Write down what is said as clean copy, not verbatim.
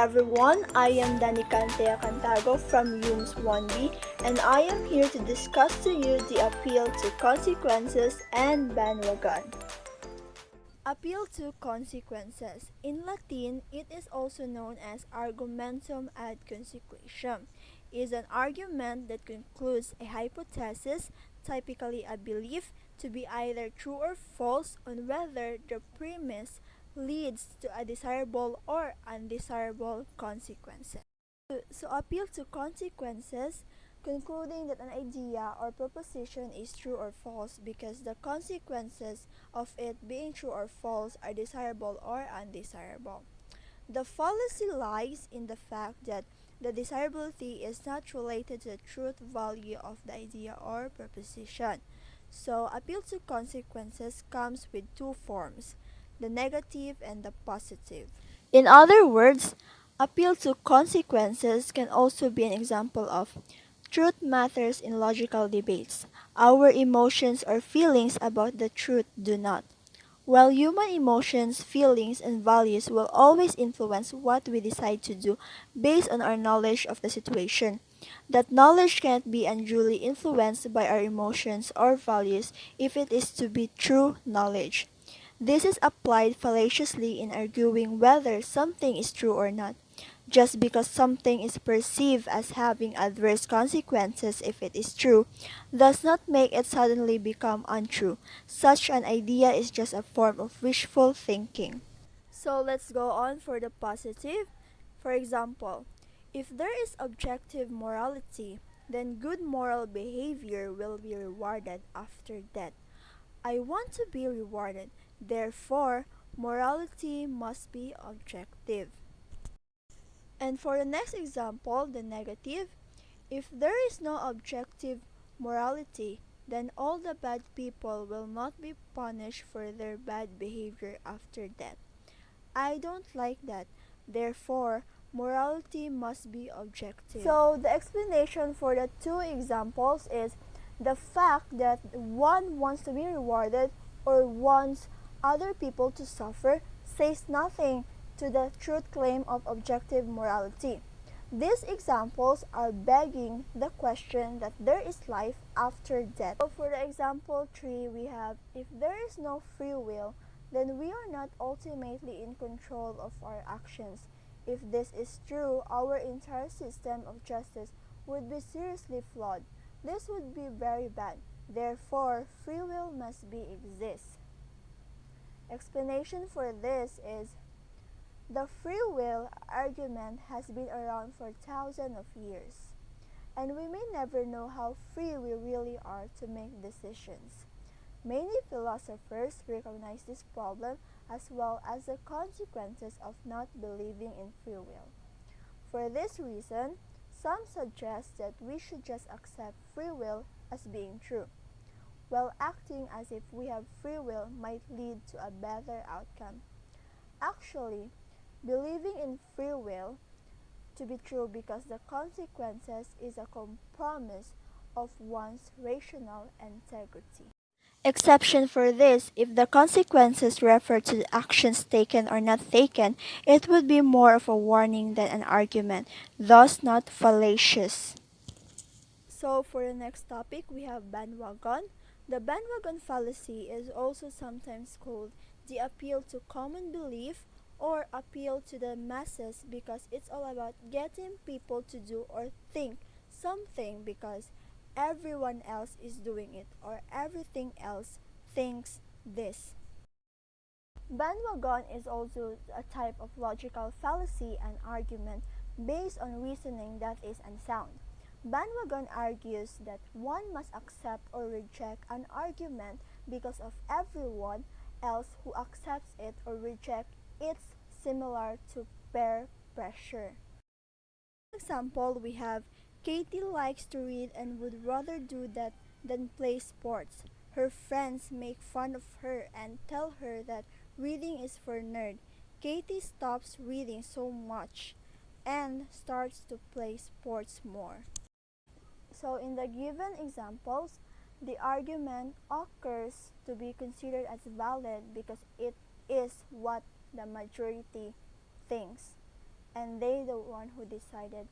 everyone, I am Danicantea Cantago from UMS 1B and I am here to discuss to you the appeal to consequences and bandwagon. Appeal to consequences. In Latin, it is also known as argumentum ad consequentiam. It is an argument that concludes a hypothesis, typically a belief, to be either true or false on whether the premise leads to a desirable or undesirable consequences. So appeal to consequences, concluding that an idea or proposition is true or false because the consequences of it being true or false are desirable or undesirable. The fallacy lies in the fact that the desirability is not related to the truth value of the idea or proposition. So appeal to consequences comes with two forms, the negative and the positive. In other words, appeal to consequences can also be an example of truth matters in logical debates. Our emotions or feelings about the truth do not. While human emotions, feelings, and values will always influence what we decide to do based on our knowledge of the situation, that knowledge cannot be unduly influenced by our emotions or values if it is to be true knowledge. This is applied fallaciously in arguing whether something is true or not. Just because something is perceived as having adverse consequences if it is true, does not make it suddenly become untrue. Such an idea is just a form of wishful thinking. So let's go on for the positive. For example, if there is objective morality, then good moral behavior will be rewarded after death. I want to be rewarded, therefore, morality must be objective. And for the next example, the negative, if there is no objective morality, then all the bad people will not be punished for their bad behavior after death. I don't like that. Therefore, morality must be objective. So the explanation for the two examples is the fact that one wants to be rewarded or wants other people to suffer says nothing to the truth claim of objective morality. These examples are begging the question that there is life after death. So for the example 3, we have, if there is no free will, then we are not ultimately in control of our actions. If this is true, our entire system of justice would be seriously flawed. This would be very bad. Therefore, free will must be exist. Explanation for this is the free will argument has been around for thousands of years, and we may never know how free we really are to make decisions. Many philosophers recognize this problem as well as the consequences of not believing in free will. For this reason, some suggest that we should just accept free will as being true, while acting as if we have free will might lead to a better outcome. Actually, believing in free will to be true because the consequences is a compromise of one's rational integrity. Exception for this, if the consequences refer to the actions taken or not taken, it would be more of a warning than an argument, thus not fallacious. So for the next topic, we have bandwagon. The bandwagon fallacy is also sometimes called the appeal to common belief or appeal to the masses because it's all about getting people to do or think something because everyone else is doing it or everything else thinks this. Bandwagon is also a type of logical fallacy and argument based on reasoning that is unsound. Bandwagon argues that one must accept or reject an argument because of everyone else who accepts it or rejects it's similar to peer pressure. For example, we have Katie likes to read and would rather do that than play sports. Her friends make fun of her and tell her that reading is for nerd. Katie stops reading so much and starts to play sports more. So in the given examples, the argument occurs to be considered as valid because it is what the majority thinks. and they the one who decided.